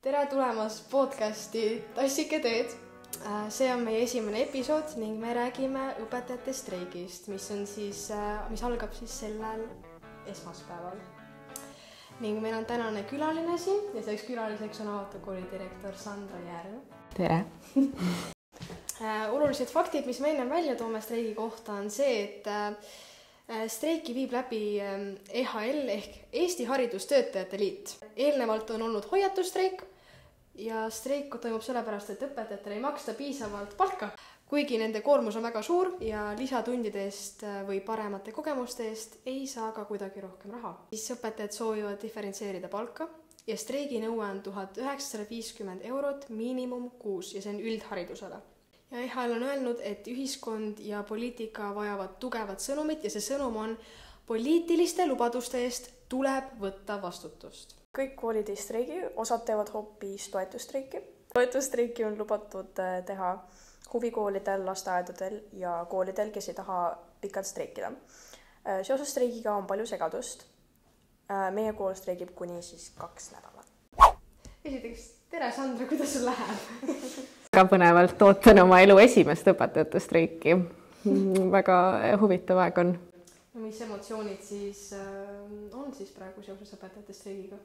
Tere tulemast podcasti Tassike teed. See on meie esimene episood ning me räägime õpetajate streigist, mis algab siis sellel esmaspäeval. Ning meil on tänane külaline siin ja selleks külaliseks on Avatud kooli direktor Sandra Järv. Tere! Olulised faktid, mis me enne välja toome streigi kohta, on see, et streiki viib läbi EHL ehk Eesti Haridustöötajate Liit. Eelnevalt on olnud hoiatusstreik ja streik toimub sellepärast, et õpetajatele ei maksta piisavalt palka. Kuigi nende koormus on väga suur ja lisatundide eest või paremate kogemuste eest ei saa ka kuidagi rohkem raha. Siis õpetajad soovivad diferentseerida palka ja streigi nõue on 1950 eurot miinimum kuus ja see on üldharidusele. Ja EHL on öelnud, et ühiskond ja poliitika vajavad tugevat sõnumit ja see sõnum on poliitiliste lubaduste eest tuleb võtta vastutust. Kõik koolid ei streigi, osad teevad hoopis toetusstreiki. Toetusstreiki on lubatud teha huvikoolidel, lasteaedadel ja koolidel, kes ei taha pikalt streikida. Seoses streigiga on palju segadust. Meie kool streigib kuni 2 nädalat. Esiteks, tere Sandra, kuidas sul läheb? Väga põnevalt ootan oma elu esimest õpetajate streiki. Väga huvitav aeg on. Mis emotsioonid siis on praegu seoses õpetajate streigiga?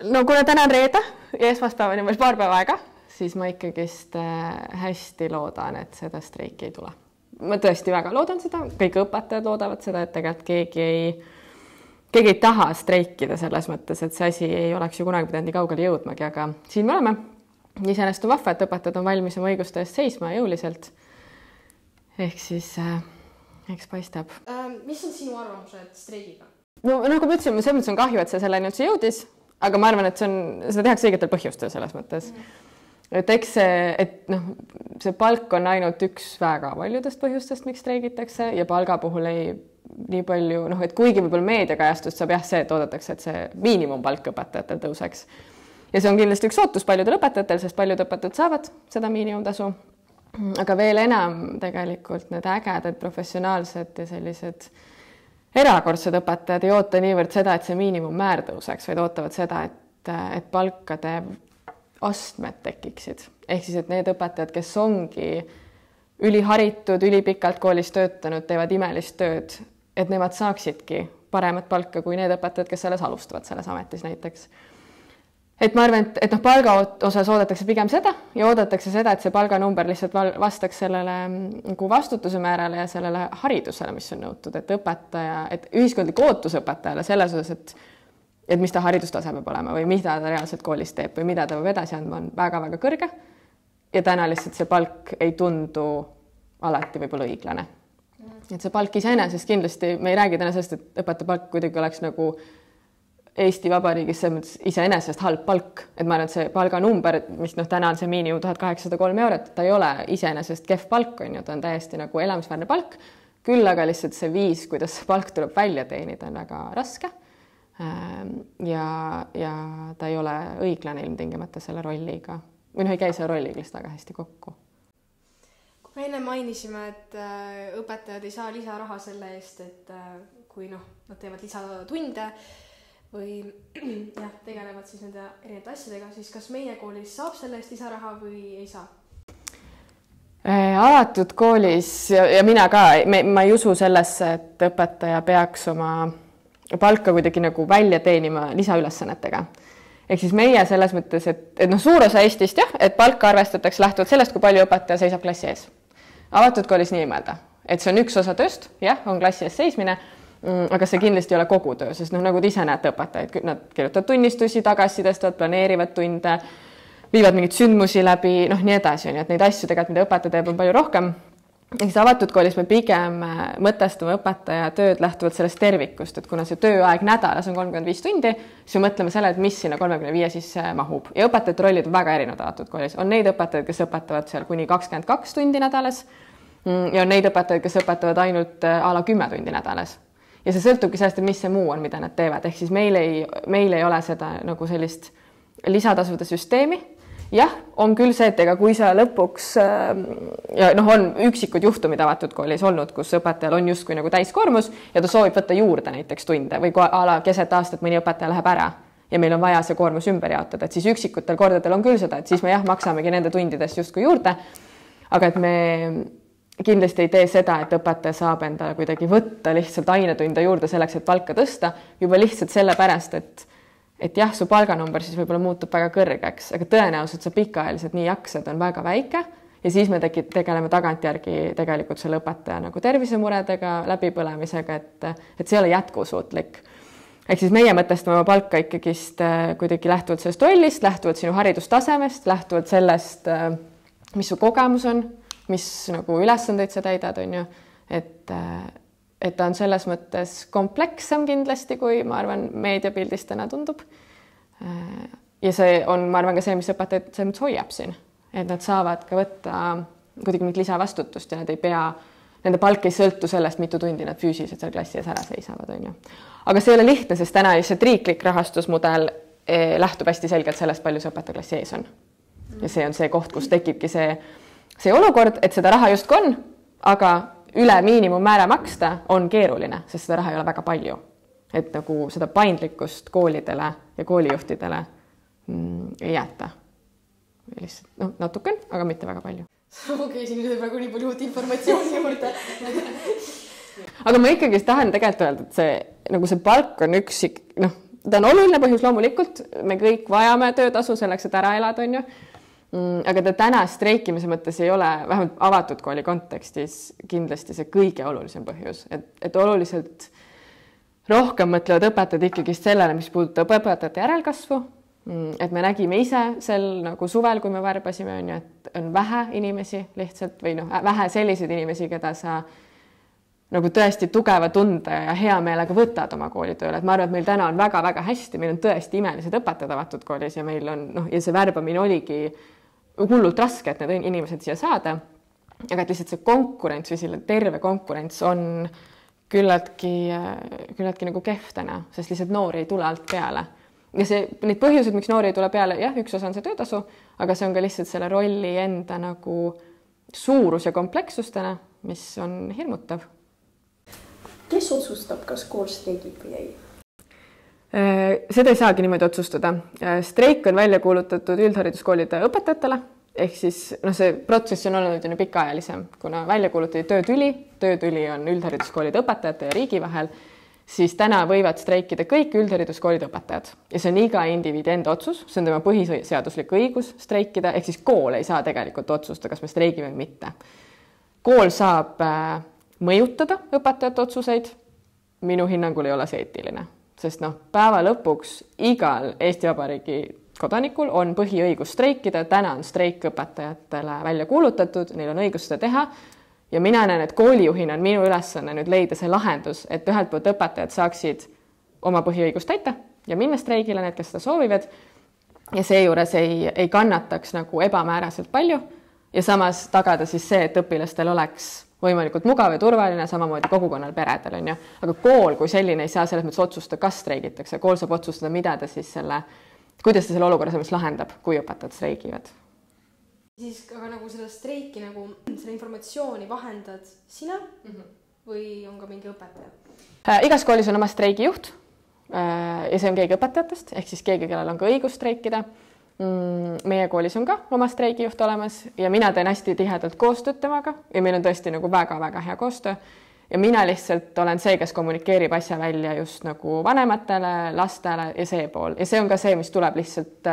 No kuna täna on reede ja esmaspäevani veel paar päeva aega, siis ma ikkagist hästi loodan, et seda streiki ei tule. Ma tõesti väga loodan seda, kõik õpetajad loodavad seda, et tegelikult keegi ei taha streikida selles mõttes, et see asi ei oleks ju kunagi pidanud nii kaugele jõudmagi, aga siin me oleme. Iseenesest on vahva, et õpetajad on valmis oma õiguste eest seisma jõuliselt. Ehk siis eks paistab. Mis on sinu arvamused streigiga? No nagu ma ütlesin, selles mõttes on kahju, et see selleni üldse jõudis, aga ma arvan, et seda tehakse õigetel põhjustel selles mõttes. Et eks see palk on ainult üks väga paljudest põhjustest, miks streigitakse ja palga puhul ei nii palju, et kuigi võib-olla meediakajastust saab see, et oodatakse, et see miinimumpalk õpetajatel tõuseks. Ja see on kindlasti üks ootus paljudel õpetajatel, sest paljud õpetajad saavad seda miinimumtasu. Aga veel enam tegelikult need ägedad, professionaalsed ja sellised erakordsed õpetajad ei oota niivõrd seda, et see miinimummäär tõuseks, vaid ootavad seda, et palkade astmed tekiksid. Ehk siis, et need õpetajad, kes ongi üliharitud, ülipikalt koolis töötanud, teevad imelist tööd, et nemad saaksidki paremat palka kui need õpetajad, kes alles alustavad selles ametis näiteks. Et ma arvan, et palga osas oodatakse pigem seda ja oodatakse seda, et see palganumber lihtsalt vastaks sellele vastutuse määrale ja sellele haridusele, mis on nõutud, et ühiskondlik ootus õpetajale selles osas, et mis ta haridustase peab olema või mida ta reaalselt koolis teeb või mida ta peab edasi andma, on väga-väga kõrge ja täna lihtsalt see palk ei tundu alati võib-olla õiglane. Et see palk iseenesest kindlasti, me ei räägi täna sellest, et õpetaja palk kuidagi oleks nagu Eesti Vabariigis iseenesest halb palk, et ma arvan, et see palganumber, mis täna on see miinimum 1803 eurot, ta ei ole iseenesest kehv palk, on ju, ta on täiesti nagu elamisväärne palk, küll aga lihtsalt see viis, kuidas see palk tuleb välja teenida, on väga raske ja ta ei ole õiglane ilmtingimata selle rolliga või ei käi selle rolliga lihtsalt väga hästi kokku. Kui me enne mainisime, et õpetajad ei saa lisaraha selle eest, et kui nad teevad lisatunde või tegelevad siis nende erinevate asjadega, siis kas meie koolis saab selle eest lisaraha või ei saa? Avatud koolis ja mina ka, ma ei usu sellesse, et õpetaja peaks oma palka kuidagi nagu välja teenima lisaülesannetega. Ehk siis meie selles mõttes, et suur osa Eestist et palka arvestatakse lähtuvalt sellest, kui palju õpetaja seisab klassi ees. Avatud koolis nii mõelda, et see on üks osa tööst, on klassi ees seismine, aga see kindlasti ei ole kogu töö, sest nagu te ise näete õpetajaid, nad kirjutavad tunnistusi, tagasisidestavad, planeerivad tunde, viivad mingeid sündmusi läbi, nii edasi, et neid asju tegelikult, mida õpetaja teeb, on palju rohkem. Ehk avatud koolis me pigem mõtestame õpetaja tööd lähtuvalt sellest tervikust, et kuna see tööaeg nädalas on 35 tundi, siis me mõtleme selle, et mis sinna 35 sisse mahub. Ja õpetajate rollid on väga erinevad avatud koolis. On neid õpetajaid, kes õpetavad seal kuni 22 tundi nädalas ja on neid õpetajaid, kes õpetavad ainult ala 10 tundi nädalas. Ja see sõltubki sellest, et mis see muu on, mida nad teevad. Ehk siis meil ei ole seda nagu sellist lisatasude süsteemi. Jah, on küll see, et kui sa lõpuks, on üksikud juhtumid avatud koolis olnud, kus õpetajal on justkui nagu täiskoormus ja ta soovib võtta juurde näiteks tunde või keset aastat mõni õpetaja läheb ära. ja meil on vaja see koormus ümber jaotada, et siis üksikutel kordadel on küll seda, et siis me jah, maksamegi nende tundidest justkui juurde, aga et me kindlasti ei tee seda, et õpetaja saab endale kuidagi võtta lihtsalt ainetunde juurde selleks, et palka tõsta, juba lihtsalt sellepärast, et jah, su palganumber siis võib-olla muutub väga kõrgeks, aga tõenäoliselt sa pikaajaliselt nii jaksad, on väga väike ja siis me tegeleme tagantjärgi tegelikult selle õpetaja nagu tervisemuredega, läbipõlemisega, et see ei ole jätkusuutlik. Ehk siis meie mõtestame oma palka ikkagist kuidagi lähtuvalt sellest rollist, lähtuvalt sinu haridustasemest, lähtuvalt sellest, mis su kogemus on, mis nagu ülesandeid sa täidad, on ju, et ta on selles mõttes komplekssem kindlasti, kui ma arvan, meediapildis täna tundub. Ja see on, ma arvan, ka see, mis õpetajad see mõttes hoiab siin, et nad saavad ka võtta kuidagi mingit lisavastutust ja nad ei pea, nende palk ei sõltu sellest, mitu tundi nad füüsiliselt seal klassi ees ära seisavad, on ju. Aga see ei ole lihtne, sest täna lihtsalt riiklik rahastusmudel lähtub hästi selgelt sellest, palju see õpetaja klassi ees on. Ja see on see koht, kus tekibki see olukord, et seda raha justkui on, aga üle miinimummäära maksta on keeruline, sest seda raha ei ole väga palju. Et nagu seda paindlikkust koolidele ja koolijuhtidele ei jäeta. Lihtsalt, natuken, aga mitte väga palju. Okei, siin nüüd praegu nii palju uut informatsiooni juurde. Aga ma ikkagi tahan tegelikult öelda, et see palk on üksik, ta on oluline põhjus loomulikult, me kõik vajame töötasu selleks, et ära elada, on ju. Aga ta täna streikimise mõttes ei ole, vähemalt avatud kooli kontekstis, kindlasti see kõige olulisem põhjus, et oluliselt rohkem mõtlevad õpetajad ikkagi sellele, mis puudutab õpetajate järelkasvu, et me nägime ise sel nagu suvel, kui me värbasime, on ju, et on vähe inimesi lihtsalt või vähe selliseid inimesi, keda sa nagu tõesti tugeva tunde ja hea meelega võtad oma koolitööle, et ma arvan, et meil täna on väga-väga hästi, meil on tõesti imelised õpetajad avatud koolis ja meil on, ja see värbamine oligi hullult raske, et need inimesed siia saada, aga et lihtsalt see konkurents või selle terve konkurents on küllaltki nagu kehv täna, sest lihtsalt noori ei tule alt peale. Ja need põhjused, miks noori ei tule peale, jah, üks osa on see töötasu, aga see on ka lihtsalt selle rolli enda nagu suurus ja komplekssustena, mis on hirmutav. Kes otsustab, kas kool streigib või ei? Seda ei saagi niimoodi otsustada. Streik on välja kuulutatud üldhariduskoolide õpetajatele, ehk siis see protsess on olnud pikaajalisem, kuna välja kuulutati töötüli on üldhariduskoolide õpetajate ja riigi vahel, siis täna võivad streikida kõik üldhariduskoolide õpetajad ja see on iga indiviidi enda otsus, see on tema põhiseaduslik õigus streikida, ehk siis kool ei saa tegelikult otsustada, kas me streigime või mitte. Kool saab mõjutada õpetajate otsuseid, minu hinnangul ei ole see eetiline. Sest päeva lõpuks igal Eesti Vabariigi kodanikul on põhiõigus streikida, täna on streik õpetajatele välja kuulutatud, neil on õigus seda teha ja mina näen, et koolijuhina on minu ülesanne nüüd leida see lahendus, et ühelt poolt õpetajad saaksid oma põhiõigust täita ja minna streigile, need, kes seda soovivad ja seejuures ei kannataks nagu ebamääraselt palju ja samas tagada siis see, et õpilastel oleks võimalikult mugav ja turvaline, samamoodi kogukonnal peredel on ju. Aga kool kui selline ei saa selles mõttes otsustada, kas streigitakse. Kool saab otsustada, mida ta siis kuidas ta selle olukorra selles lahendab, kui õpetajad streigivad. Siis aga nagu seda streiki, nagu selle informatsiooni vahendad sina või on ka mingi õpetaja? Igas koolis on oma streigijuht ja see on keegi õpetajatest, ehk siis keegi, kellel on ka õigus streikida. Meie koolis on ka oma streigijuht olemas ja mina teen hästi tihedalt koostööd temaga ja meil on tõesti nagu väga-väga hea koostöö ja mina lihtsalt olen see, kes kommunikeerib asja välja just nagu vanematele, lastele ja see pool ja see on ka see, mis tuleb lihtsalt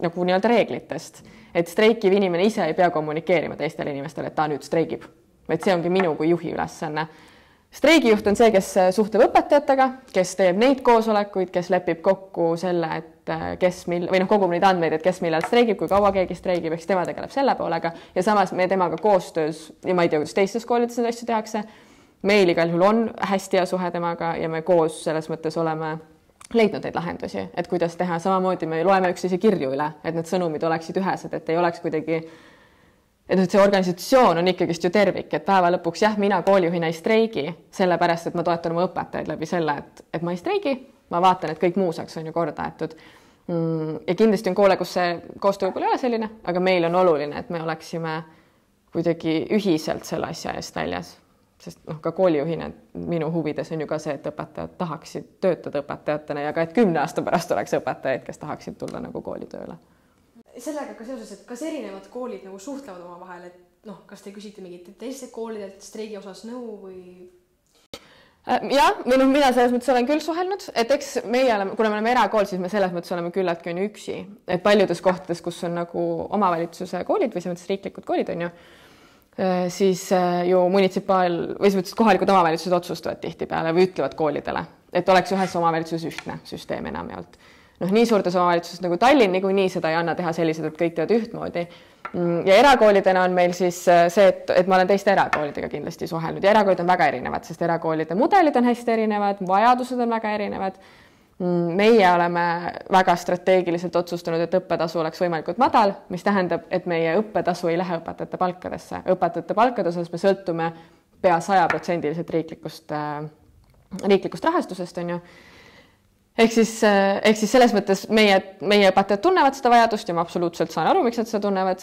nagu nii-öelda reeglitest, et streikiv inimene ise ei pea kommunikeerima teistele inimestele, et ta nüüd streigib, vaid see ongi minu kui juhi ülesanne. Streigijuht on see, kes suhtleb õpetajatega, kes teeb neid koosolekuid, kes lepib kokku selle, et kogub neid andmeid, et kes millal streigib, kui kaua keegi streigib, eks tema tegeleb selle poolega ja samas me temaga koostöös ja ma ei tea, kuidas teistes koolides neid asju tehakse. Meil igal juhul on hästi hea suhe temaga ja me koos selles mõttes oleme leidnud neid lahendusi, et kuidas teha. Samamoodi me loeme üksteise kirju üle, et need sõnumid oleksid ühesed, et ei oleks kuidagi et see organisatsioon on ikkagist ju tervik, et päeva lõpuks jah, mina koolijuhina ei streigi, sellepärast, et ma toetan oma õpetajaid läbi selle, et ma ei streigi, ma vaatan, et kõik muu saaks on ju korda aetud. Ja kindlasti on koole, kus see koostöö võib-olla ei ole selline, aga meil on oluline, et me oleksime kuidagi ühiselt selle asja eest väljas. sest ka koolijuhina minu huvides on ju ka see, et õpetajad tahaksid töötada õpetajatena ja ka, et 10 aasta pärast oleks õpetajaid, kes tahaksid tulla nagu koolitööle. Sellega ka seoses, et kas erinevad koolid nagu suhtlevad oma vahel, et kas te küsite mingit teiste koolidelt streigi osas nõu või? Jah, või mina selles mõttes olen küll suhelnud, et eks meie oleme, kuna me oleme erakool, siis me selles mõttes oleme küllaltki on ju üksi, et paljudes kohtades, kus on nagu omavalitsuse koolid või selles mõttes riiklikud koolid on ju, siis ju või kohalikud omavalitsused otsustavad tihtipeale või ütlevad koolidele, et oleks ühes omavalitsuses ühtne süsteem enamjaolt. Nii suurtes omavalitsuses nagu Tallinn niikuinii seda ei anna teha sellised, et kõik teevad ühtmoodi. Ja erakoolidena on meil siis see, et ma olen teiste erakoolidega kindlasti suhelnud ja erakoolid on väga erinevad, sest erakoolide mudelid on hästi erinevad, vajadused on väga erinevad. Meie oleme väga strateegiliselt otsustanud, et õppetasu oleks võimalikult madal, mis tähendab, et meie õppetasu ei lähe õpetajate palkadesse. Õpetajate palkade osas me sõltume pea 100% riiklikust rahastusest on ju. Ehk siis selles mõttes meie õpetajad tunnevad seda vajadust ja ma absoluutselt saan aru, miks nad seda tunnevad,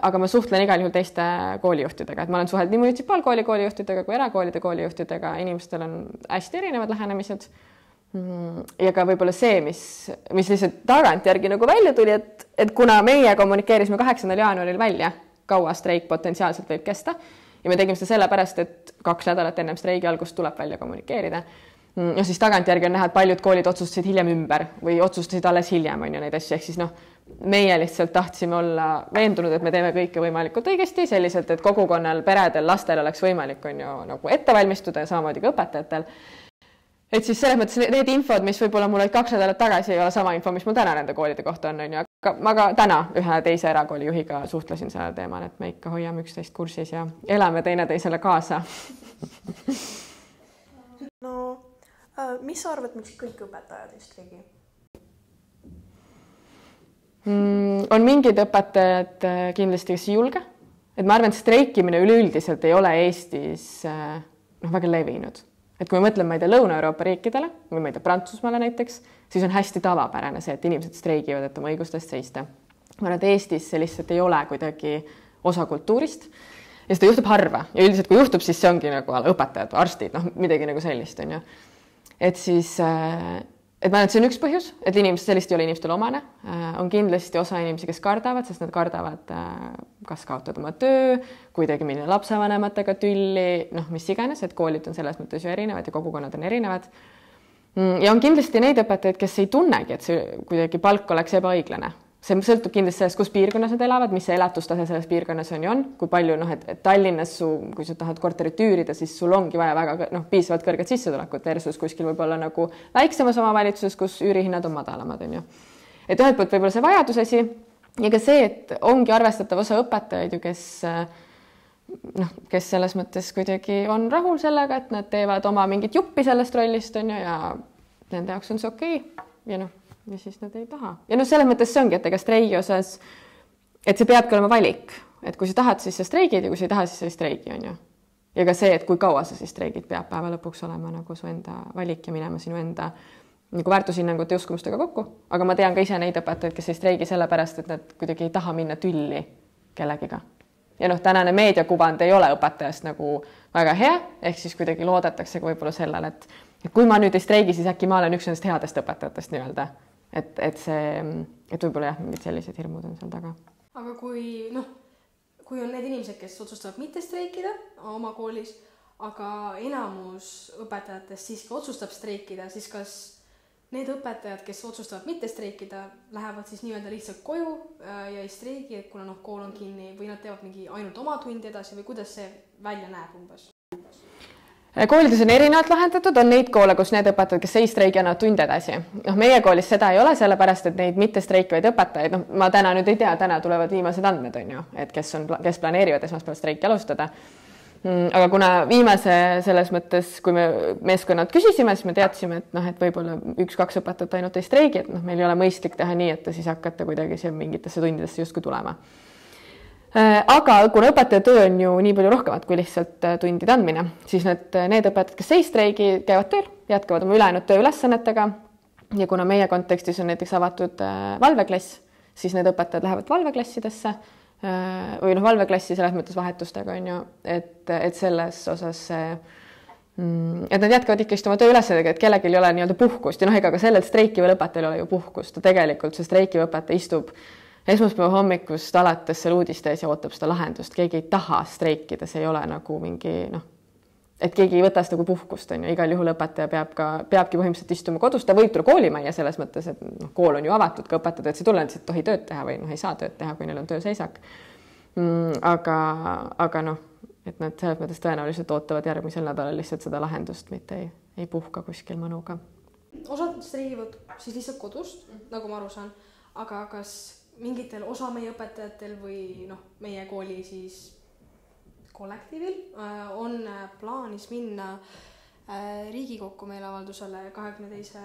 aga ma suhtlen igal juhul teiste koolijuhtidega, et ma olen suhelnud nii munitsipaalkooli koolijuhtidega kui erakoolide koolijuhtidega, inimestel on hästi erinevad lähenemised ja ka võib-olla see, mis lihtsalt tagantjärgi nagu välja tuli, et kuna meie kommunikeerisime 8. jaanuaril välja, kaua streik potentsiaalselt võib kesta ja me tegime seda sellepärast, et 2 nädalat ennem streigi algust tuleb välja kommunikeerida. Ja siis tagantjärgi on näha, et paljud koolid otsustasid hiljem ümber või otsustasid alles hiljem on ju neid asju, ehk siis meie lihtsalt tahtsime olla veendunud, et me teeme kõike võimalikult õigesti, selliselt, et kogukonnal, peredel, lastel oleks võimalik on ju nagu ette valmistuda ja samamoodi ka õpetajatel. Et siis selles mõttes need infod, mis võib-olla mul olid 2 nädalat tagasi, ei ole sama info, mis mul täna nende koolide kohta on ju, aga ma ka täna ühe teise erakooli juhiga suhtlesin sellel teemal, et me ikka hoiame üksteist kursis ja elame teineteisele kaasa. Mis sa arvad, miks kõik õpetajad ei streigi? On mingid õpetajad kindlasti, kes ei julge. Et ma arvan, et streikimine üleüldiselt ei ole Eestis väga levinud. Et kui me mõtleme, ma ei tea, Lõuna-Euroopa riikidele, või ma ei tea, Prantsusmaale näiteks, siis on hästi tavapärane see, et inimesed streigivad, et oma õigustest seista. Ma arvan, et Eestis see lihtsalt ei ole kuidagi osa kultuurist. Ja seda juhtub harva. Ja üldiselt, kui juhtub, siis see ongi nagu õpetajad, arstid, midagi nagu sellist on ju. Et siis, et ma arvan, et see on üks põhjus, et sellist ei ole inimestel omane. On kindlasti osa inimesi, kes kardavad, sest nad kardavad kas kaotada oma töö, kuidagi minna lapsevanematega tülli, mis iganes, et koolid on selles mõttes ju erinevad ja kogukonnad on erinevad. Ja on kindlasti neid õpetajaid, kes ei tunnegi, et see kuidagi palk oleks ebaõiglane. See sõltub kindlasti sellest, kus piirkonnas nad elavad, mis see elatustase selles piirkonnas on ju on, kui palju, et Tallinnas kui sa tahad korterit üürida, siis sul ongi vaja väga piisavalt kõrget sissetulekut versus kuskil võib olla nagu väiksemas omavalitsuses, kus üürihinnad on madalamad on ju. Et ühelt poolt võib-olla see vajadusesi ja ka see, et ongi arvestatav osa õpetajaid ju, kes selles mõttes kuidagi on rahul sellega, et nad teevad oma mingit juppi sellest rollist on ju ja nende jaoks on see okei ja ja siis nad ei taha. Ja selles mõttes see ongi, et ega streigi osas, et see peabki olema valik. Et kui sa tahad, siis sa streigid ja kui sa ei taha, siis sa ei streigi on ju. Ja ka see, et kui kaua sa siis streigid, peab päeva lõpuks olema nagu su enda valik ja minema sinu enda nagu väärtushinnangute ja uskumustega kokku. Aga ma tean ka ise neid õpetajaid, kes ei streigi sellepärast, et nad kuidagi ei taha minna tülli kellegiga. Ja tänane meediakuvand ei ole õpetajast nagu väga hea, ehk siis kuidagi loodetakse võib-olla sellele, et kui ma nüüd ei streigi, siis äkki ma olen üks nendest headest õpetajatest nii-öelda. Et võib-olla mingid sellised hirmud on seal taga. Aga kui on need inimesed, kes otsustavad mitte streikida oma koolis, aga enamus õpetajatest siiski otsustab streikida, siis kas need õpetajad, kes otsustavad mitte streikida, lähevad siis nii-öelda lihtsalt koju ja ei streigi, et kuna kool on kinni või nad teevad mingi ainult oma tundi edasi või kuidas see välja näeb umbes? Koolides on erinevalt lahendatud, on neid koole, kus need õpetajad, kes ei streigi, annavad tunde edasi. Meie koolis seda ei ole, sellepärast, et neid mitte streikivaid õpetajaid, ma täna nüüd ei tea, täna tulevad viimased andmed, on ju, et kes planeerivad esmaspäeval streiki alustada. Aga kuna viimase selles mõttes, kui me meeskonnad küsisime, siis me teadsime, et võib-olla 1-2 õpetajat ainult ei streigi, et meil ei ole mõistlik teha nii, et siis hakata kuidagi mingitesse tundidesse justkui tulema. Aga kuna õpetaja töö on ju nii palju rohkemat kui lihtsalt tundide andmine, siis need õpetajad, kes ei streigi, käivad tööl, jätkavad oma ülejäänud tööülesannetega ja kuna meie kontekstis on näiteks avatud valveklass, siis need õpetajad lähevad valveklassidesse või noh, valveklassi selles mõttes vahetustega on ju, et selles osas see, et nad jätkavad ikkagi oma tööülesandega, et kellelgi ei ole nii-öelda puhkust ja noh, ega ka sellel streikival õpetajal ei ole ju puhkust, ta tegelikult see streikiv õpetaja istub esmaspäeva hommikust alates seal uudistes ja ootab seda lahendust, keegi ei taha streikida, see ei ole nagu mingi noh, et keegi ei võta seda kui puhkust, on ju, igal juhul õpetaja peabki põhimõtteliselt istuma kodus, ta võib tulla koolimajja selles mõttes, et noh, kool on ju avatud ka õpetajad, et see ei tule lihtsalt tohi tööd teha või noh, ei saa tööd teha, kui neil on tööseisak. Aga noh, et nad selles mõttes tõenäoliselt ootavad järgmisel nädalal lihtsalt seda lahendust, mitte ei puhka kuskil mõnuga. Osad streigivad siis lihtsalt kodust, nagu ma aru saan, aga kas mingitel osa meie õpetajatel või noh, meie kooli siis kollektiivil on plaanis minna Riigikokku meeleavaldusele 22.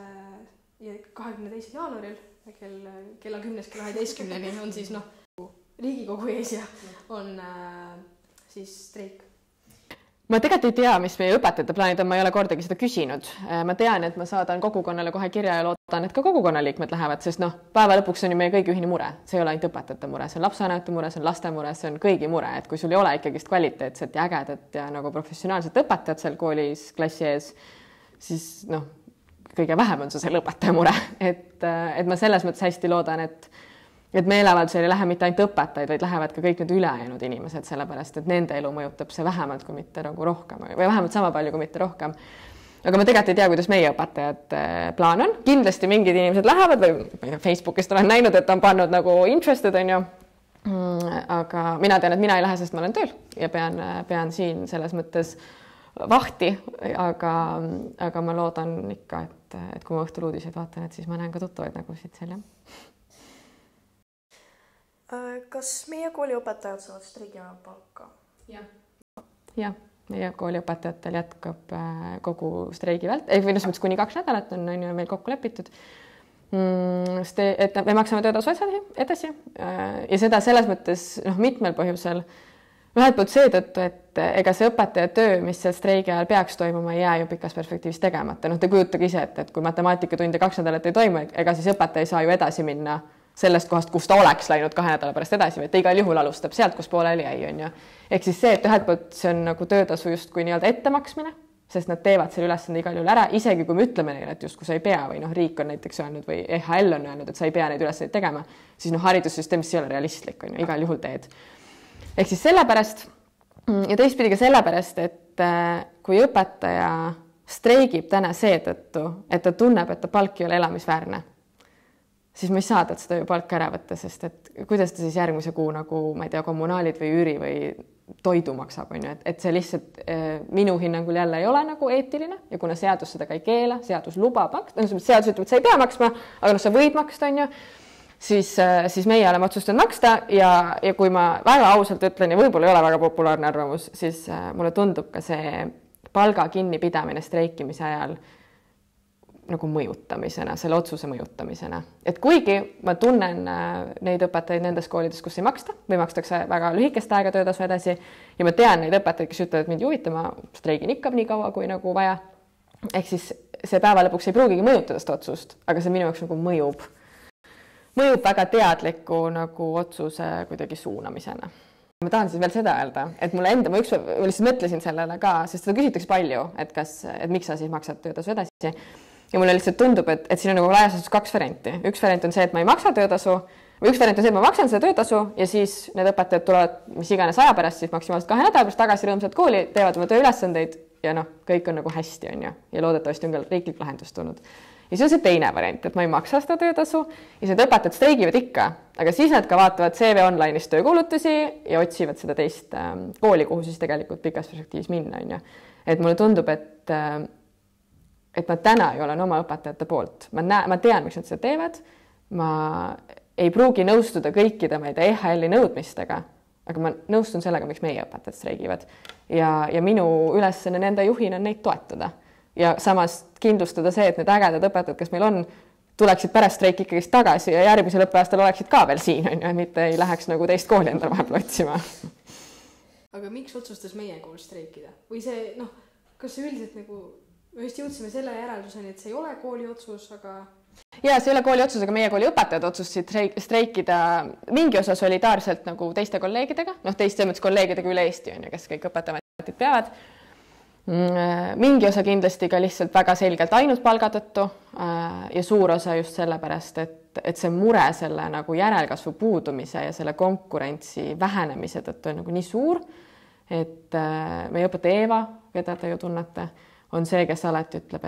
jaanuaril kella 10 kella 11 on siis noh, Riigikogu ees ja on siis streik. Ma tegelikult ei tea, mis meie õpetajate plaanid on, ma ei ole kordagi seda küsinud. Ma tean, et ma saadan kogukonnale kohe kirja ja loodan, et ka kogukonna liikmed lähevad, sest noh, päeva lõpuks on ju meie kõigi ühine mure. See ei ole ainult õpetajate mure, see on lapsevanemate mure, see on laste mure, see on kõigi mure, et kui sul ei ole ikkagist kvaliteetset ja ägedat ja nagu professionaalset õpetajat seal koolis klassi ees, siis noh, kõige vähem on see selle õpetaja mure. Et ma selles mõttes hästi loodan, et meeleavaldusel ei lähe mitte ainult õpetajaid, vaid lähevad ka kõik need ülejäänud inimesed, sellepärast et nende elu mõjutab see vähemalt kui mitte nagu rohkem või vähemalt sama palju kui mitte rohkem. Aga ma tegelikult ei tea, kuidas meie õpetajad plaan on. Kindlasti mingid inimesed lähevad või Facebookist olen näinud, et on pannud nagu interested, on ju. Aga mina tean, et mina ei lähe, sest ma olen tööl ja pean siin selles mõttes vahti, aga ma loodan ikka, et kui ma õhtul uudiseid vaatan, et siis ma näen ka tuttavaid nägusid seal, jah. Kas meie kooli õpetajad saavad streigi ajal palka? Ja, meie kooli õpetajatel jätkab kogu streigi või mõttes kuni 2 nädalat on meil kokku lepitud. Et me maksame töötasu edasi ja seda selles mõttes mitmel põhjusel. Ühelt poolt seetõttu, et ega see õpetaja töö, mis seal streigi ajal peaks toimuma, ei jää ju pikas perspektiivis tegemata. Te kujutage ise, et kui matemaatikatunde 2 nädalat ei toimu, ega siis õpetaja ei saa ju edasi minna sellest kohast, kus ta oleks läinud 2 nädala pärast edasi, või ta igal juhul alustab sealt, kus pooleli jäi, on ju. Ehk siis see, et ühelt poolt see on nagu töötasu justkui nii-öelda ettemaksmine, sest nad teevad selle ülesande igal juhul ära, isegi kui me ütleme neile, et justkui sa ei pea või riik on näiteks öelnud või EHL on öelnud, et sa ei pea neid ülesandeid tegema, siis haridussüsteemis ei ole realistlik, on ju, igal juhul teed. Ehk siis sellepärast ja teistpidi ka sellepärast, et kui õpetaja streigib täna seetõttu, et ta tunneb, et ta palk ei ole elamisväärne, siis ma ei saa talt seda ju palka ära võtta, sest et kuidas ta siis järgmise kuu nagu, ma ei tea, kommunaalid või üüri või toidu maksab, on ju, et see lihtsalt minu hinnangul jälle ei ole nagu eetiline ja kuna seadus seda ka ei keela, seadus lubab maksta, seadus ütleb, et sa ei pea maksma, aga sa võid maksta, on ju, siis meie oleme otsustanud maksta ja kui ma väga ausalt ütlen ja võib-olla ei ole väga populaarne arvamus, siis mulle tundub ka see palga kinnipidamine streikimise ajal nagu mõjutamisena, selle otsuse mõjutamisena. Et kuigi ma tunnen neid õpetajaid nendes koolides, kus ei maksta või makstakse väga lühikest aega töötasu edasi ja ma tean neid õpetajaid, kes ütlevad, et mind huvitama streigin ikka nii kaua, kui nagu vaja. Ehk siis see päeva lõpuks ei pruugigi mõjutada seda otsust, aga see minu jaoks nagu mõjub väga teadliku nagu otsuse kuidagi suunamisena. Ma tahan siis veel seda öelda, et mulle enda, ma lihtsalt mõtlesin sellele ka, sest seda küsitakse palju, et miks sa siis maksad töötasu edasi. Ja mulle lihtsalt tundub, et siin on nagu laias 2 varianti. Üks variant on see, et ma ei maksa töötasu, või üks variant on see, et ma maksan seda töötasu ja siis need õpetajad tulevad mis iganes aja pärast, siis maksimaalselt 2 nädala pärast tagasi rõõmsalt kooli, teevad oma tööülesandeid ja kõik on nagu hästi, on ju. Ja loodetavasti on ka riiklik lahendus tulnud. Ja siis on see teine variant, et ma ei maksa seda töötasu ja need õpetajad streigivad ikka, aga siis nad ka vaatavad CV online'is töökuulutusi ja otsivad seda teist kooli, kuhu siis tegelikult pikas perspektiivis minna, on ju. Et mulle tundub, et ma täna ei olen oma õpetajate poolt. Ma tean, miks nad seda teevad. Ma ei pruugi nõustuda kõikide EHL-i nõudmistega, aga ma nõustun sellega, miks meie õpetajad streigivad. Ja minu ülesanne nende juhina on neid toetada. Ja samas kindlustada see, et need ägedad õpetajad, kes meil on, tuleksid pärast streiki ikkagi tagasi ja järgmisel õppeaastal oleksid ka veel siin, on ju, mitte ei läheks nagu teist kooli endale vahepeal otsima. Aga miks otsustas meie kool streikida? Või see, kas see üldiselt nagu me just jõudsime selle järelduseni, et see ei ole kooli otsus, aga Ja see ei ole kooli otsus, aga meie kooli õpetajad otsustasid streikida mingi osa solidaarselt nagu teiste kolleegidega, teiste mõttes kolleegidega üle Eesti on ju, kes kõik õpetajad peavad. Mingi osa kindlasti ka lihtsalt väga selgelt ainult palga tõttu ja suur osa just sellepärast, et see mure selle nagu järelkasvu puudumise ja selle konkurentsi vähenemise tõttu on nagu nii suur, et meie õpetaja Eeva, keda te ju tunnete, on see, kes alati ütleb,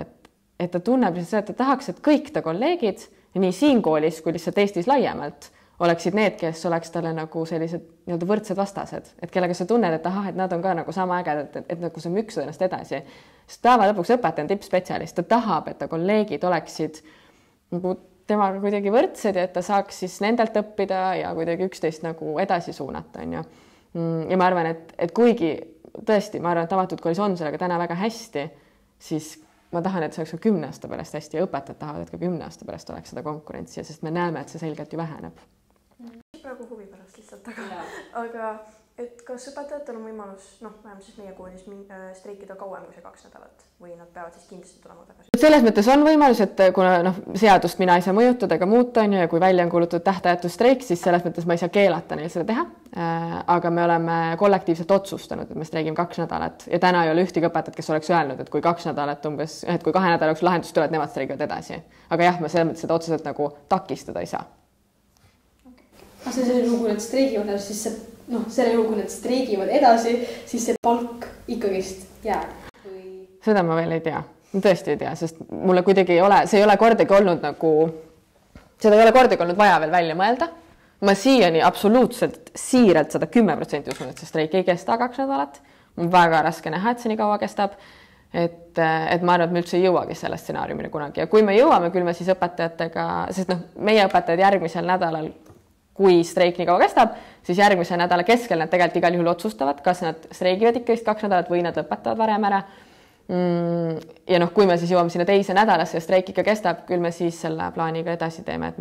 et ta tunneb lihtsalt seda, et ta tahaks, et kõik ta kolleegid nii siin koolis kui lihtsalt Eestis laiemalt oleksid need, kes oleks talle nagu sellised nii-öelda võrdsed vastased, et kellega sa tunned, et ahah, et nad on ka nagu sama ägedad, et nagu sa müksud ennast edasi. Sest päeva lõpuks õpetaja on tippspetsialist, ta tahab, et ta kolleegid oleksid nagu temaga kuidagi võrdsed ja et ta saaks siis nendelt õppida ja kuidagi üksteist nagu edasi suunata, on ju. Ja ma arvan, et kuigi tõesti, ma arvan, et avatud koolis on sellega täna väga hästi, siis ma tahan, et see oleks ka 10 aasta pärast hästi ja õpetajad tahavad, et ka 10 aasta pärast oleks seda konkurentsi, sest me näeme, et see selgelt ju väheneb. Praegu huvi pärast lihtsalt, aga et kas õpetajatel on võimalus, vähem siis meie koolis streikida kauem kui see 2 nädalat või nad peavad siis kindlasti tulema tagasi? Selles mõttes on võimalus, et kuna seadust mina ei saa mõjutada ega muuta on ju, ja kui välja on kuulutatud tähtajatu streik, siis selles mõttes ma ei saa keelata neil seda teha. Aga me oleme kollektiivselt otsustanud, et me streigime 2 nädalat ja täna ei ole ühtegi õpetajat, kes oleks öelnud, et kui 2 nädalat umbes, et kui 2 nädala jooksul lahendust tulevad, nemad streigivad edasi. Aga jah, me selles mõttes seda otseselt nagu takistada ei saa. Aga selle juhul, kui nad streigivad edasi, siis selle juhul, kui nad streigivad edasi, siis see palk ikkagist jääb? Seda ma veel ei tea. Ma tõesti ei tea, sest mulle kuidagi ei ole, see ei ole kordagi olnud nagu, seda ei ole kordagi olnud vaja veel välja mõelda. Ma siiani absoluutselt siiralt 110% usun, et see streik ei kesta 2 nädalat. On väga raske näha, et see nii kaua kestab. Et ma arvan, et me üldse ei jõuagi selle stsenaariumini kunagi. Ja kui me jõuame, küll me siis õpetajatega, sest meie õpetajad järgmisel nädalal kui streik nii kaua kestab, siis järgmise nädala keskel nad tegelikult igal juhul otsustavad, kas nad streigivad ikka 2 nädalat või nad lõpetavad varem ära. Ja kui me siis jõuame sinna teise nädalasse ja streik ikka kestab, küll me siis selle plaaniga edasi teeme, et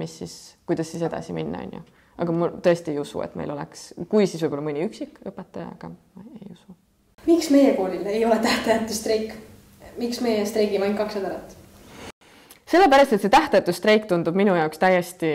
kuidas siis edasi minna, on ju. Aga ma tõesti ei usu, et meil oleks, kui siis võib-olla mõni üksik õpetaja, aga ma ei usu. Miks meie koolil ei ole tähtajatu streik? Miks meie streigime ainult 2 nädalat? Sellepärast, et see tähtajatu streik tundub minu jaoks täiesti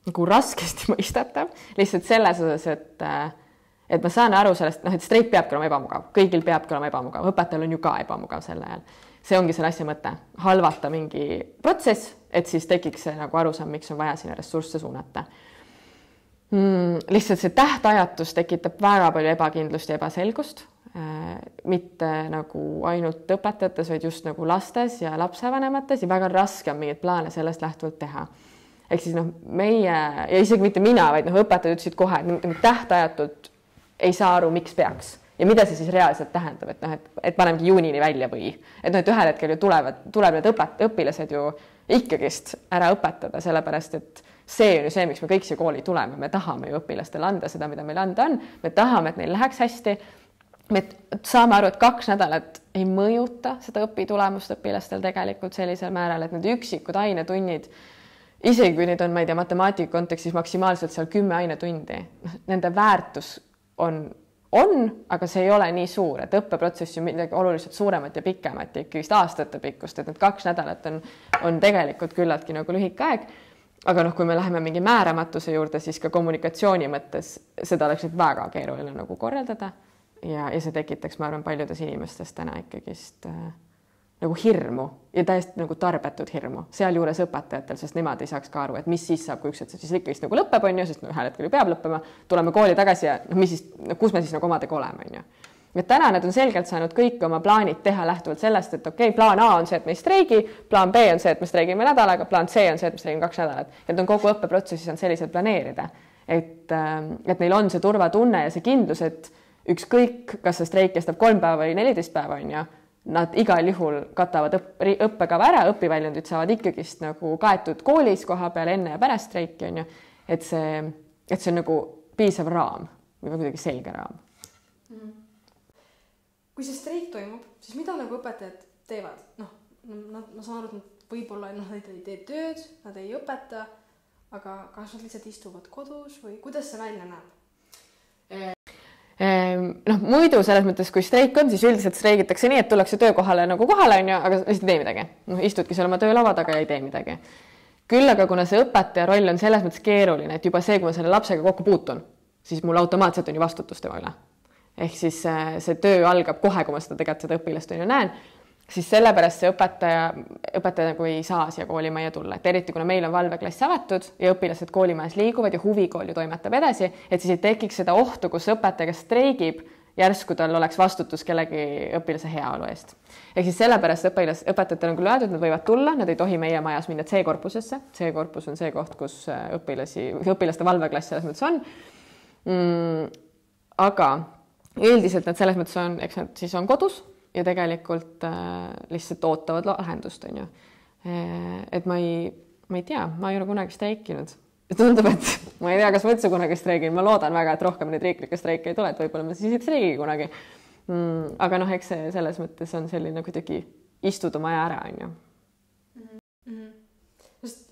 nagu raskesti mõistatav, lihtsalt selles osas, et ma saan aru sellest, et streik peabki olema ebamugav, kõigil peabki olema ebamugav, õpetajal on ju ka ebamugav selle ajal. See ongi selle asja mõte, halvata mingi protsess, et siis tekiks see nagu arusaam, miks on vaja sinna ressursse suunata. Lihtsalt see tähtajatus tekitab väga palju ebakindlust ja ebaselgust, mitte nagu ainult õpetajates, vaid just nagu lastes ja lapsevanemates ja väga raske on mingeid plaane sellest lähtuvalt teha. Ehk siis meie, ja isegi mitte mina, vaid õpetajad ütlesid kohe, et tähtajatult ei saa aru, miks peaks. Ja mida see siis reaalselt tähendab, et panemegi juunini välja või. Et ühel hetkel ju tuleb need õpilased ju ikkagist ära õpetada, sellepärast, et see on ju see, miks me kõik siia kooli tuleme. Me tahame ju õpilastele anda seda, mida meil anda on. Me tahame, et neil läheks hästi. Me saame aru, et 2 nädalat ei mõjuta seda õpitulemust õpilastel tegelikult sellisel määral, et need üksikud ainetunnid isegi kui neid on, ma ei tea, matemaatika kontekstis maksimaalselt seal 10 ainetundi, nende väärtus on, aga see ei ole nii suur, et õppeprotsess ju midagi oluliselt suuremat ja pikemat ja ikkagist aastate pikkust, et need 2 nädalat on tegelikult küllaltki nagu lühike aeg. Aga kui me läheme mingi määramatuse juurde, siis ka kommunikatsiooni mõttes seda oleks väga keeruline nagu korraldada ja see tekitaks, ma arvan, paljudes inimestes täna ikkagist nagu hirmu ja täiesti nagu tarbetud hirmu sealjuures õpetajatel, sest nemad ei saaks ka aru, et mis siis saab, kui üks siis ikkagist nagu lõpeb, on ju, sest ühel hetkel ju peab lõppema, tuleme kooli tagasi ja kus me siis nagu omadega oleme, on ju. Ja täna nad on selgelt saanud kõik oma plaanid teha lähtuvalt sellest, et okei, plaan A on see, et me ei streigi, plaan B on see, et me streigime nädalaga, plaan C on see, et me streigime 2 nädalat. Ja on kogu õppeprotsessis on sellised planeerida, et neil on see turvatunne ja see kindlus, et ükskõik, kas see streik kestab 3 päeva või 14 päeva, on ju, nad igal juhul katavad õppekava ära, õpiväljundid saavad ikkagist nagu kaetud koolis koha peal enne ja pärast streiki, on ju, et see on nagu piisav raam või kuidagi selge raam. Kui see streik toimub, siis mida nagu õpetajad teevad? Ma saan aru, et nad võib-olla nad ei tee tööd, nad ei õpeta, aga kas nad lihtsalt istuvad kodus või kuidas see välja näeb? noh, muidu selles mõttes, kui streik on, siis üldiselt streigitakse nii, et tullakse töökohale nagu kohale, on ju, aga lihtsalt ei tee midagi. Noh, istudki seal oma töölava taga ja ei tee midagi. Küll aga kuna see õpetaja roll on selles mõttes keeruline, et juba see, kui ma selle lapsega kokku puutun, siis mul automaatselt on ju vastutus tema üle. Ehk siis see töö algab kohe, kui ma tegelikult seda õpilast on ju näen, siis sellepärast see õpetaja nagu ei saa siia koolimajja tulla. Et eriti, kuna meil on valveklass avatud ja õpilased koolimajas liiguvad ja huvikool ju toimetab edasi, et siis ei tekiks seda ohtu, kus õpetaja, kes streigib, järsku tal oleks vastutus kellegi õpilase heaolu eest. Ehk siis sellepärast õpetajatel on küll öeldud, nad võivad tulla, nad ei tohi meie majas minna C-korpusesse. C-korpus on see koht, kus õpilaste valveklass selles mõttes on. Aga üldiselt nad selles mõttes on, eks nad siis on kodus ja tegelikult lihtsalt ootavad lahendust, on ju. Et ma ei tea, ma ei ole kunagi streikinud. Ja tundub, et ma ei tea, kas ma üldse kunagi streigin. Ma loodan väga, et rohkem neid riiklikke streike ei tule, et võib-olla ma siis ei streigi kunagi. Aga noh, eks see selles mõttes on selline kuidagi istud oma aja ära, on ju.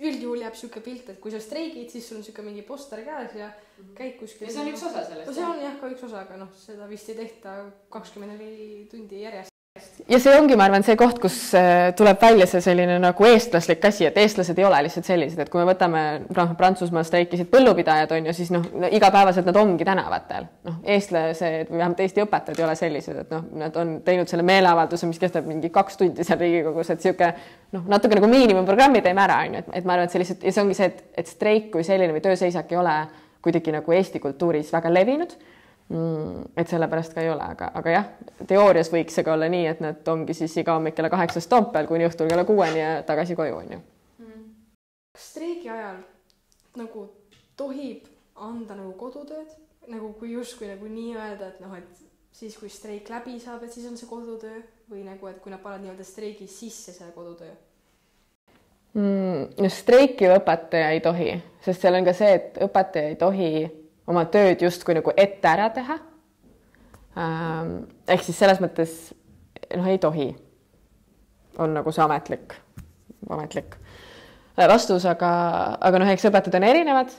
Üldjuhul jääb siuke pilt, et kui sa streigid, siis sul on siuke mingi poster käes ja käid kuskil. Ja see on üks osa sellest. See on jah ka üks osa, aga noh, seda vist ei tehta 24 tundi järjest. Ja see ongi, ma arvan, see koht, kus tuleb välja see selline nagu eestlaslik asi, et eestlased ei ole lihtsalt sellised, et kui me võtame Prantsusmaal streikisid põllupidajad, on ju, siis noh, igapäevaselt nad ongi tänavatel. Noh, eestlased või vähemalt Eesti õpetajad ei ole sellised, et noh, nad on teinud selle meeleavalduse, mis kestab mingi 2 tundi seal Riigikogus, et siuke noh, natuke nagu miinimumprogrammi teeme ära, on ju, et ma arvan, et see lihtsalt, ja see ongi see, et streik kui selline või tööseisak ei ole kuidagi nagu Eesti kultuuris väga levinud. Et sellepärast ka ei ole, aga jah, teoorias võiks see ka olla nii, et nad ongi siis iga hommik kella 8 Toompeal kuni õhtul kella 6 ja tagasi koju, on ju. Kas streigi ajal nagu tohib anda nagu kodutööd? Nagu kui justkui nagu nii öelda, et noh, et siis kui streik läbi saab, et siis on see kodutöö või nagu, et kui nad paned nii-öelda streigi sisse see kodutöö? Streikiv õpetaja ei tohi, sest seal on ka see, et õpetaja ei tohi oma tööd justkui nagu ette ära teha. Ehk siis selles mõttes ei tohi. On nagu see ametlik vastus, aga noh, eks õpetajad on erinevad.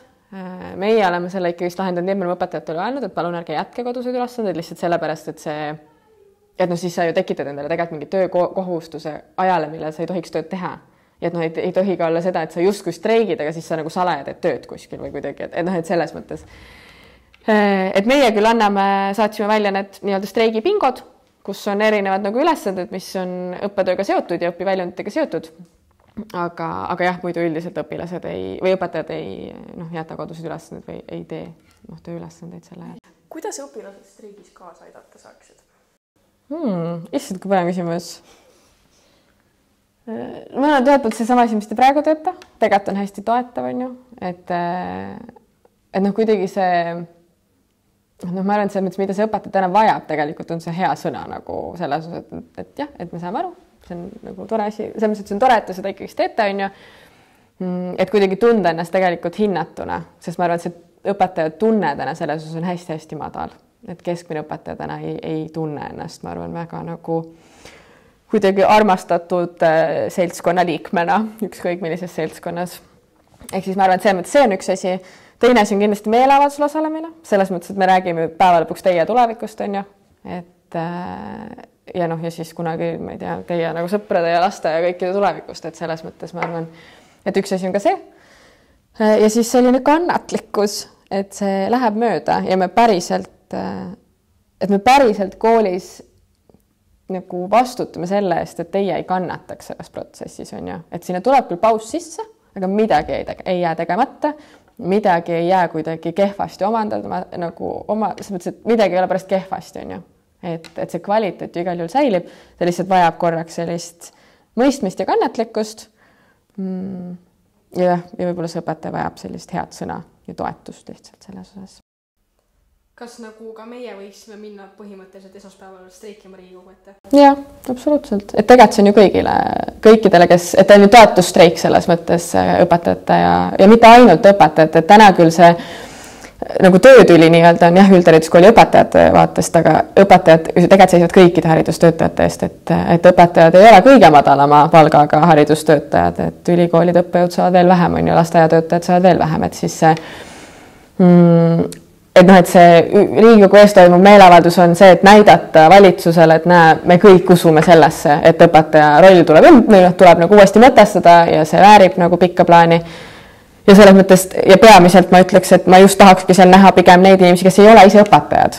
Meie oleme selle ikkagi lahendanud nii, et me oleme õpetajatele öelnud, et palun ärge jätke koduseid ülesandeid lihtsalt sellepärast, et noh, siis sa ju tekitad endale tegelikult mingi töökohustuse ajale, millal sa ei tohiks tööd teha. Ja et noh, ei tohi ka olla seda, et sa justkui streigid, aga siis sa nagu salaja teed tööd kuskil või kuidagi, et noh, et selles mõttes. Et meie küll saatsime välja need nii-öelda streigipingod, kus on erinevad nagu ülesanded, mis on õppetööga seotud ja õpiväljunditega seotud. Aga jah, muidu üldiselt õpilased või õpetajad ei jäta kodusid ülesandeid või ei tee tööülesandeid selle ajal. Kuidas õpilased streigis kaasa aidata saaksid? Issand, kui põnev küsimus. Ma olen teatud seesama asi, mis te praegu teete. Tegelikult on hästi toetav, on ju. Et noh, kuidagi see, ma arvan, et see, mida see õpetaja täna vajab, tegelikult on see hea sõna nagu selles osas, et jah, et me saame aru. See on nagu tore asi. Selles mõttes, et see on tore, et te seda ikkagi teete, on ju. Et kuidagi tunda ennast tegelikult hinnatuna, sest ma arvan, et see õpetaja tunne täna selles osas on hästi-hästi madal. Et keskmine õpetaja täna ei tunne ennast, ma arvan, väga nagu kuidagi armastatud seltskonna liikmena, ükskõik millises seltskonnas. Ehk siis ma arvan, et see on üks asi. Teine asi on kindlasti meeleavaldusel osalemine. Selles mõttes, et me räägime päeva lõpuks teie tulevikust, on ju. Ja noh, ja siis kunagi, ma ei tea, teie nagu sõprade ja laste ja kõikide tulevikust, et selles mõttes ma arvan, et üks asi on ka see. Ja siis selline kannatlikkus, et see läheb mööda ja me päriselt koolis nagu vastutame selle eest, et teie ei kannataks selles protsessis, on ju. Et sinna tuleb küll paus sisse, aga midagi ei jää tegemata, midagi ei jää kuidagi kehvasti omandada, nagu selles mõttes, et midagi ei ole pärast kehvasti, on ju. Et see kvaliteet ju igal juhul säilib, ta lihtsalt vajab korraks sellist mõistmist ja kannatlikkust. Ja võib-olla see õpetaja vajab sellist head sõna ja toetust lihtsalt selles osas. Kas nagu ka meie võiksime minna põhimõtteliselt esmaspäeval streikima Riigikogu ette? Jah, absoluutselt. Et tegelikult see on ju kõikidele, et on ju toetusstreik selles mõttes õpetajate ja mitte ainult õpetajate, et täna küll see nagu töötüli nii-öelda on jah, üldhariduskooli õpetajate vaatest, aga õpetajad tegelikult seisvad kõikide haridustöötajate eest, et õpetajad ei ole kõige madalama palgaga haridustöötajad, et ülikoolid õppejõud saavad veel vähem, on ju, lasteaiatöötajad saavad veel vähem, et siis see noh, et see Riigikogu ees toimuv meeleavaldus on see, et näidata valitsusele, et näe, me kõik usume sellesse, et õpetaja roll tuleb nagu uuesti mõtestada ja see väärib nagu pikka plaani. Ja selles mõttes, ja peamiselt ma ütleks, et ma just tahakski seal näha pigem neid inimesi, kes ei ole ise õpetajad.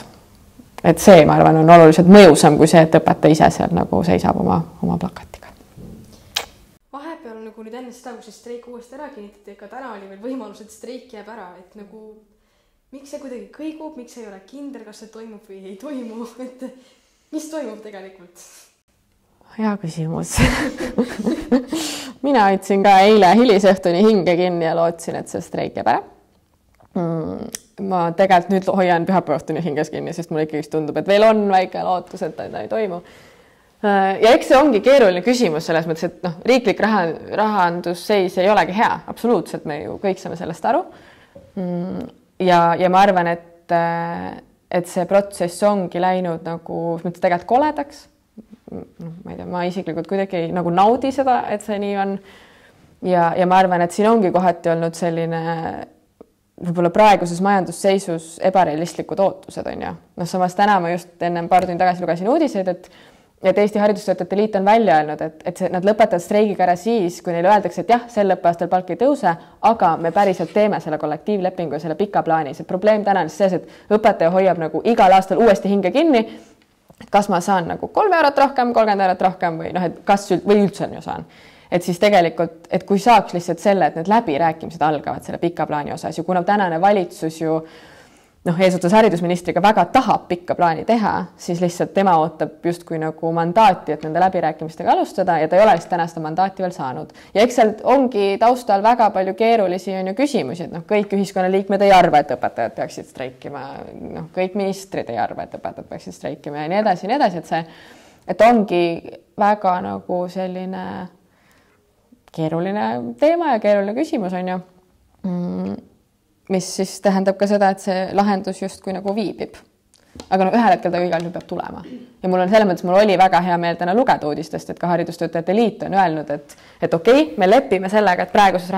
Et see, ma arvan, on oluliselt mõjusam kui see, et õpetaja ise seal nagu seisab oma plakatiga. Vahepeal nagu nüüd enne seda, kui see streik uuesti ära kinnitati, ega täna oli veel võimalus, et streik jääb ära, et nagu miks see kuidagi kõigub, miks ei ole kindel, kas see toimub või ei toimu, et mis toimub tegelikult? Hea küsimus. Mina hoidsin ka eile hilisõhtuni hinge kinni ja lootsin, et see streik jääb ära. Ma tegelikult nüüd hoian pühapäevani hinges kinni, sest mulle ikkagi tundub, et veel on väike lootus, et ta ei toimu. Ja eks see ongi keeruline küsimus selles mõttes, et noh, riiklik rahandusseis ei olegi hea, absoluutselt, me ju kõik saame sellest aru. Ja ma arvan, et see protsess ongi läinud nagu tegelikult koledaks. Ma ei tea, ma isiklikult kuidagi nagu naudi seda, et see nii on. Ja ma arvan, et siin ongi kohati olnud selline võib-olla praeguses majandusseisus ebarealistlikud ootused on ju. Noh, samas täna ma just enne paar tundi tagasi lugesin uudiseid, et Eesti Haridustöötajate Liit on välja öelnud, et nad lõpetavad streigiga ära siis, kui neile öeldakse, et jah, sel õppeaastal palk ei tõuse, aga me päriselt teeme selle kollektiivlepingu ja selle pika plaani. See probleem täna on see, et õpetaja hoiab nagu igal aastal uuesti hinge kinni, kas ma saan nagu 3 eurot rohkem, 30 eurot rohkem või noh, et kas või üldse on ju saan. Et siis tegelikult, et kui saaks lihtsalt selle, et need läbirääkimised algavad selle pika plaani osas ja kuna tänane valitsus ju eesotsas haridusministriga väga tahab pikka plaani teha, siis lihtsalt tema ootab justkui nagu mandaati, et nende läbirääkimistega alustada ja ta ei oleks täna seda mandaati veel saanud. Ja eks seal ongi taustal väga palju keerulisi on ju küsimusi, et kõik ühiskonnaliikmed ei arva, et õpetajad peaksid streikima, kõik ministrid ei arva, et õpetajad peaksid streikima ja nii edasi, et ongi väga nagu selline keeruline teema ja keeruline küsimus on ju, mis siis tähendab ka seda, et see lahendus justkui nagu viibib. Aga ühel hetkel ta igal juhul peab tulema. Ja mul on selles mõttes, mul oli väga hea meel täna lugeda uudistest, et ka Haridustöötajate Liit on öelnud, et okei, me lepime sellega, et praeguses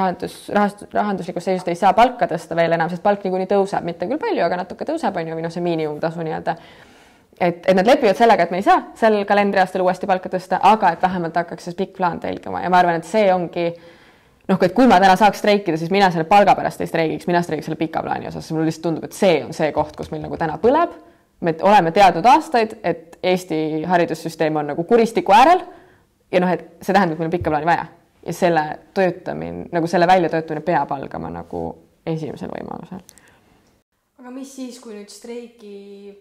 rahanduslikus seisust ei saa palka tõsta veel enam, sest palk niikuinii tõuseb, mitte küll palju, aga natuke tõuseb on ju, või see miinimumtasu nii-öelda. Et nad lepivad sellega, et me ei saa sel kalendriaastal uuesti palka tõsta, aga et vähemalt hakkaks see pikk plaan telgama ja ma arvan, et see ongi et kui ma täna saaks streikida, siis mina selle palga pärast ei streigiks, mina streigiks selle pika plaani osas. Mulle lihtsalt tundub, et see on see koht, kus meil nagu täna põleb. Me oleme teadnud aastaid, et Eesti haridussüsteem on nagu kuristiku äärel ja et see tähendab, et meil on pikka plaani vaja. Ja selle töötamine, nagu selle väljatöötamine peab algama nagu esimesel võimalusel. Aga mis siis, kui nüüd streigi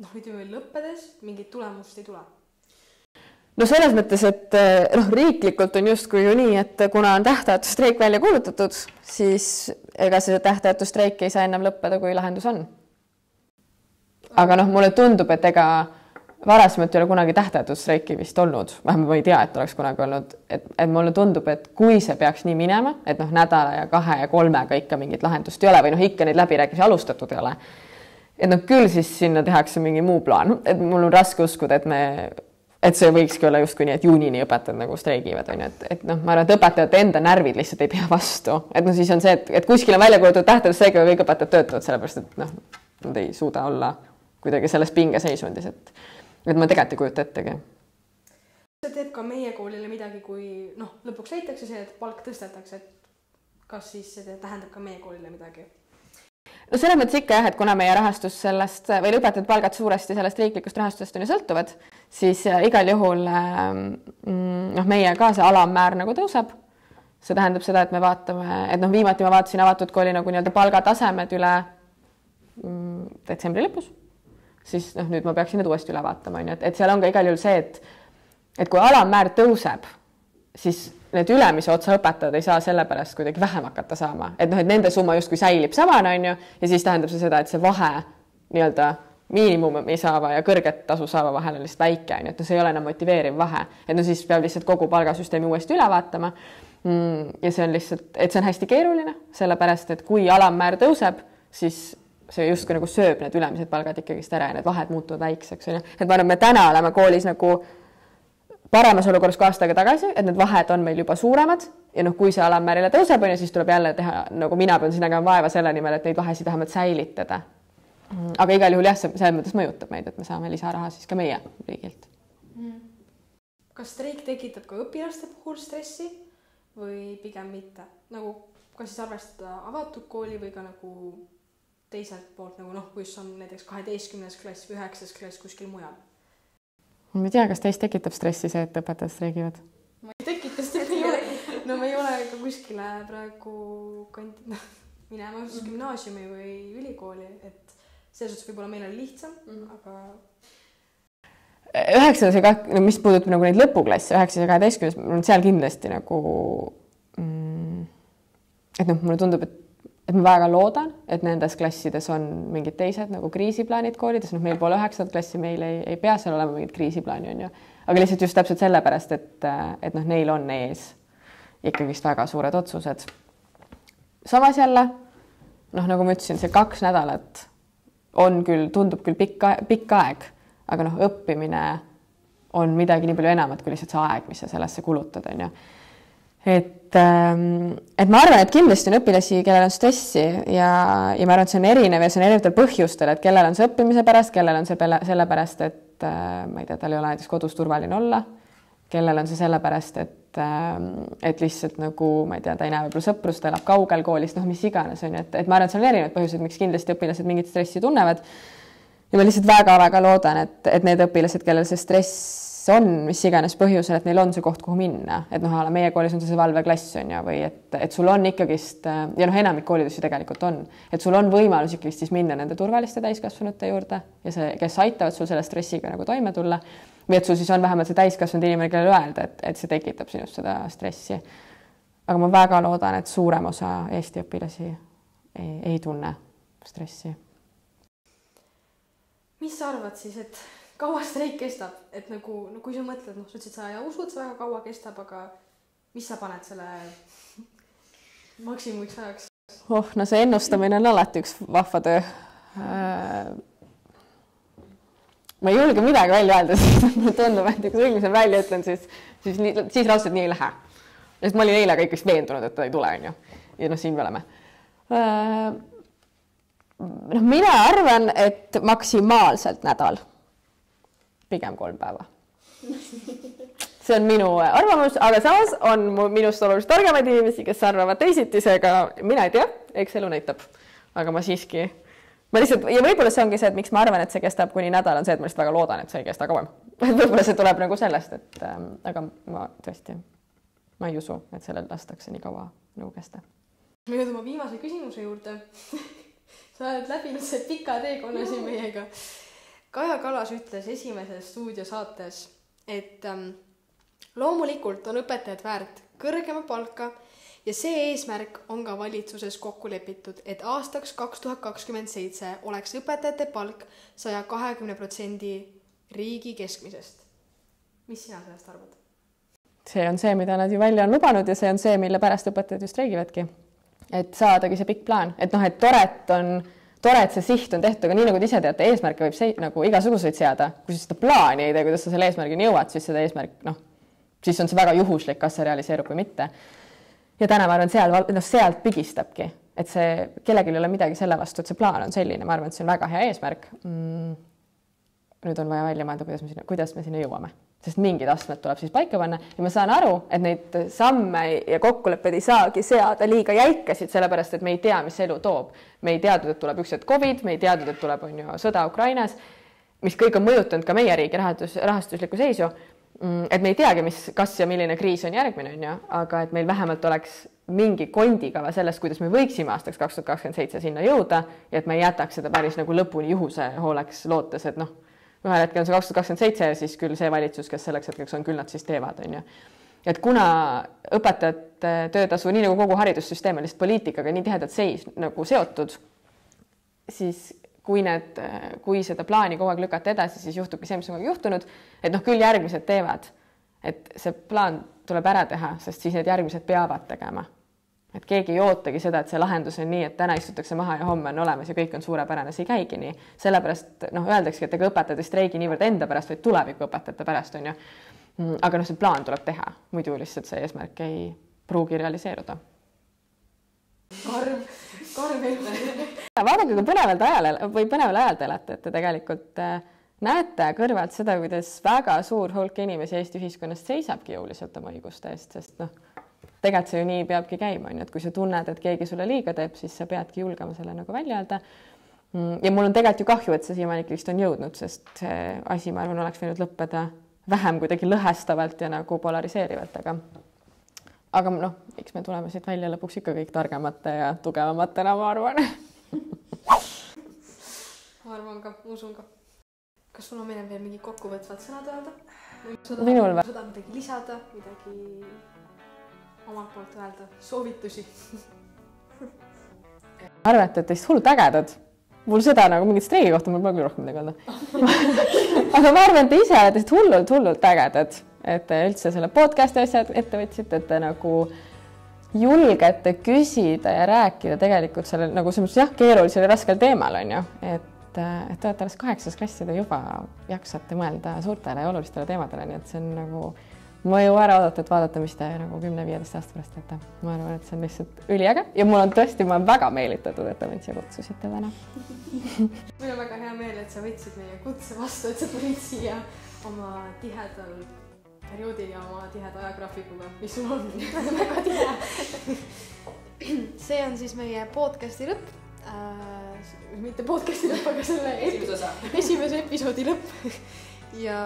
ütleme lõppedes mingit tulemust ei tule? No selles mõttes, et riiklikult on justkui ju nii, et kuna on tähtajatu streik välja kuulutatud, siis ega see tähtajatu streik ei saa ennem lõppeda, kui lahendus on. Aga mulle tundub, et ega varasemalt ei ole kunagi tähtajatut streiki vist olnud. Vähemalt ma ei tea, et oleks kunagi olnud. Et mulle tundub, et kui see peaks nii minema, et nädala ja 2 ja 3 ikka mingit lahendust ei ole või ikka neid läbirääkimisi alustatud ei ole. Et küll siis sinna tehakse mingi muu plaan. Et mul on raske uskuda, et see võikski olla justkui nii, et juunini õpetajad nagu streigivad. Et ma arvan, et õpetajate enda närvid lihtsalt ei pea vastu. Et siis on see, et kuskil on välja kuulutatud tähtajatu streigi või kõik õpetajad töötavad sellepärast, et nad ei suuda olla kuidagi selles pingeseisundis. Et ma tegelikult ei kujuta ettegi. See teeb ka meie koolile midagi, kui lõpuks leitakse see, et palk tõstetakse, et kas siis see tähendab ka meie koolile midagi? No selles mõttes ikka jah, et kuna meie rahastus sellest või õpetajad palgad suuresti sellest riiklikust rahastusest on ju sõltuvad, siis igal juhul meie ka see alammäär nagu tõuseb. See tähendab seda, et me vaatame, et viimati ma vaatasin avatud kooli nagu nii-öelda palgatasemed üle detsembri lõpus, siis nüüd ma peaksin need uuesti üle vaatama. Et seal on ka igal juhul see, et kui alammäär tõuseb, siis need ülemise otsa õpetajad ei saa selle pärast kuidagi vähem hakata saama. Et nende summa justkui säilib samana, on ju, ja siis tähendab see seda, et see vahe nii-öelda miinimumi saava ja kõrget tasu saava vahel on lihtsalt väike, on ju, et see ei ole enam motiveeriv vahe. Et siis peab lihtsalt kogu palgasüsteemi uuesti üle vaatama. Ja see on lihtsalt, et see on hästi keeruline, sellepärast, et kui alammäär tõuseb, siis see justkui nagu sööb need ülemised palgad ikkagist ära ja need vahed muutuvad väikseks. Et ma arvan, me täna oleme koolis nagu paremas olukorras kui aastaga tagasi, et need vahed on meil juba suuremad ja kui see alammäär jälle tõuseb, siis tuleb jälle teha, nagu mina pean sinna ka vaeva selle nimel, et neid vahesid vähemalt säilitada. aga igal juhul jah, selles mõttes mõjutab meid, et me saame lisaraha siis ka meie riigilt. Kas streik tekitab ka õpilaste puhul stressi või pigem mitte? Nagu kas siis arvestada avatud kooli või ka nagu teiselt poolt, nagu kus on näiteks 12. klass või 9. klass kuskil mujal? Ma ei tea, kas teist tekitab stressi see, et õpetajad streigivad? Ma ei tekita, sest me ei ole ka kuskile praegu minema gümnaasiumi või ülikooli, et selles suhtes võib-olla meil on lihtsam, aga 9. mis puudutab nagu neid lõpuklasse, 9. ja 12. seal kindlasti nagu et mulle tundub, et ma väga loodan, et nendes klassides on mingid teised nagu kriisiplaanid koolides, meil pole 9. klassi, meil ei pea seal olema mingid kriisiplaani, on ju. Aga lihtsalt just täpselt sellepärast, et neil on ees ikkagist väga suured otsused. Samas jälle, nagu ma ütlesin, see 2 nädalat on küll, tundub küll pikk aeg, aga õppimine on midagi nii palju enamat kui lihtsalt see aeg, mis sa sellesse kulutad, on ju. Et ma arvan, et kindlasti on õpilasi, kellel on stressi ja ma arvan, et see on erinev ja see on erinevatel põhjustel, et kellel on see õppimise pärast, kellel on see sellepärast, et ma ei tea, tal ei ole näiteks kodus turvaline olla, kellel on see sellepärast, et lihtsalt nagu, ma ei tea, ta ei näe võib-olla sõprust, ta elab kaugel koolist, mis iganes on ju, et ma arvan, et see on erinevad põhjused, miks kindlasti õpilased mingit stressi tunnevad. Ja ma lihtsalt väga-väga loodan, et need õpilased, kellel see stress on, mis iganes põhjusel, et neil on see koht, kuhu minna. Et meie koolis on see valveklass on ju, või et sul on ikkagist, ja enamik koolides ju tegelikult on, et sul on võimalus ikkagist siis minna nende turvaliste täiskasvanute juurde ja see, kes aitavad sul selle stressiga nagu toime tulla. Või et sul siis on vähemalt see täiskasvanud inimene, kellele öelda, et see tekitab sinust seda stressi. Aga ma väga loodan, et suurem osa Eesti õpilasi ei tunne stressi. Mis sa arvad siis, et kaua streik kestab? Et nagu, kui sa mõtled, sa ütlesid, sa ja usud, see väga kaua kestab, aga mis sa paned selle maksimumiks ajaks? See ennustamine on alati üks vahva töö. Ma ei julge midagi välja öelda, sest mulle tundub, et kui õigusel välja ütlen, siis raudselt nii ei lähe. Sest ma olin eile kõik vist veendunud, et ta ei tule, on ju. Ja siin me oleme. Mina arvan, et maksimaalselt nädal. Pigem 3 päeva. See on minu arvamus, aga samas on minust oluliselt targemaid inimesi, kes arvavad teisiti, seega mina ei tea, eks elu näitab. Aga ma siiski... ja võib-olla see ongi see, et miks ma arvan, et see kestab kuni nädal, on see, et ma lihtsalt väga loodan, et see ei kesta kauem. Võib-olla see tuleb nagu sellest, aga ma tõesti, ma ei usu, et sellel lastakse nii kaua nagu kesta. Ma jõud oma viimase küsimuse juurde. Sa oled läbinud see pika teekonna siin meiega. Kaja Kallas ütles esimeses stuudiosaates, et loomulikult on õpetajad väärt kõrgema palka ja see eesmärk on ka valitsuses kokku lepitud, et aastaks 2027 oleks õpetajate palk 120% riigi keskmisest. Mis sina sellest arvad? See on see, mida nad ju välja on lubanud ja see on see, mille pärast õpetajad just reigivadki. Et saadagi see pikk plaan. Et tore, et see siht on tehtud, aga nii nagu te ise teate, eesmärke võib nagu igasuguseid seada. Kui seda plaani ei tea, kuidas sa selle eesmärgini jõuad, siis seda eesmärk, siis on see väga juhuslik, kas see realiseerub või mitte. Ja täna ma arvan, sealt pigistabki, et see kellelgi ei ole midagi selle vastu, et see plaan on selline. Ma arvan, et see on väga hea eesmärk. Nüüd on vaja välja mõelda, kuidas me sinna jõuame. Sest mingid astmed tuleb siis paika panna ja ma saan aru, et neid samme ja kokkulepped ei saagi seada liiga jäikasid, sellepärast, et me ei tea, mis elu toob. Me ei teadnud, et tuleb üks COVID, me ei teadnud, et tuleb sõda Ukrainas, mis kõik on mõjutanud ka meie riigi rahastuslikku seisu. Et me ei teagi, kas ja milline kriis on järgmine, aga et meil vähemalt oleks mingi kondikava sellest, kuidas me võiksime aastaks 2027 sinna jõuda ja et me ei jätaks seda päris nagu lõpuni juhuse hooleks lootes, et ühel hetkel on see 2027 ja siis küll see valitsus, kes selleks hetkeks on, küll nad siis teevad. Et kuna õpetajate töötasu, nii nagu kogu haridussüsteem on lihtsalt poliitikaga nii tihedalt nagu seotud, siis kui seda plaani kogu aeg lükata edasi, siis juhtubki see, mis on juhtunud, et küll järgmised teevad. Et see plaan tuleb ära teha, sest siis need järgmised peavad tegema. Et keegi ei ootagi seda, et see lahendus on nii, et täna istutakse maha ja homme on olemas ja kõik on suurepärane, see ei käigi nii. Sellepärast öeldakski, et ega õpetajad ei streigi niivõrd enda pärast, vaid tuleviku õpetajate pärast on ju. Aga see plaan tuleb teha, muidu lihtsalt see eesmärk ei pruugi realiseeruda. Vaadake, kui põneval ajal te elate, et te tegelikult näete kõrvalt seda, kuidas väga suur hulk inimesi Eesti ühiskonnast seisabki jõuliselt oma õiguste eest, sest tegelikult see ju nii peabki käima, et kui sa tunned, et keegi sulle liiga teeb, siis sa peadki julgema selle nagu välja öelda. Ja mul on tegelikult ju kahju, et see siiamaani vist on jõudnud, sest see asi, ma arvan, oleks võinud lõppeda vähem kuidagi lõhestavalt ja nagu polariseerivalt, aga eks me tuleme siit välja lõpuks ikka kõik targemate ja tugevamatena, ma arvan. Ma arvan ka, usun ka. Kas sul on meile veel mingi kokkuvõtvad sõnad öelda? Minul või? Seda midagi lisada, midagi omalt poolt öelda, soovitusi? Arvan, et teist hullult ägedad. Mul seda nagu mingit streigi kohta, mul pole rohkem midagi öelda. Aga ma arvan, et te ise olete hullult ägedad, et te üldse selle podcasti asjad ette võtsite, et te nagu julgete küsida ja rääkida tegelikult selle nagu keerulisel ja raskel teemal on ju, et te olete alles 8. klassi ja juba jaksate mõelda suurtele ja olulistele teemadele, nii et see on nagu, ma ei ära oodata, et vaadata, mis te nagu 10-15 aasta pärast teete. Ma arvan, et see on lihtsalt üliäge ja mul on tõesti, ma olen väga meelitatud, et te mind siia kutsusite täna. Meil on väga hea meel, et sa võtsid meie kutse vastu, et sa tulid siia oma tihedal perioodil ja oma tiheda ajagraafikuga, mis sul on väga tihe. See on siis meie podcasti lõpp. Mitte podcasti lõpp, aga selle esimese episoodi lõpp. Ja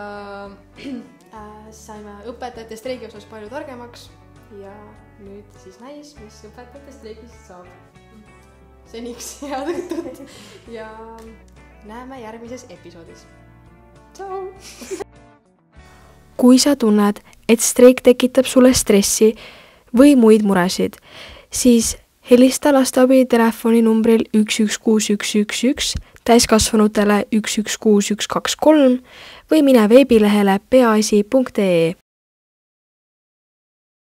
saime õpetajate streigi osas palju targemaks ja nüüd siis näis, mis õpetajate streigist saab. Seniks head õhtut ja näeme järgmises episoodis. Tšau! Kui sa tunned, et streik tekitab sulle stressi või muid muresid, siis helista lasteabi telefoni numbril 116111, täiskasvanutele 116123 või mine veebilehele peaasi.ee.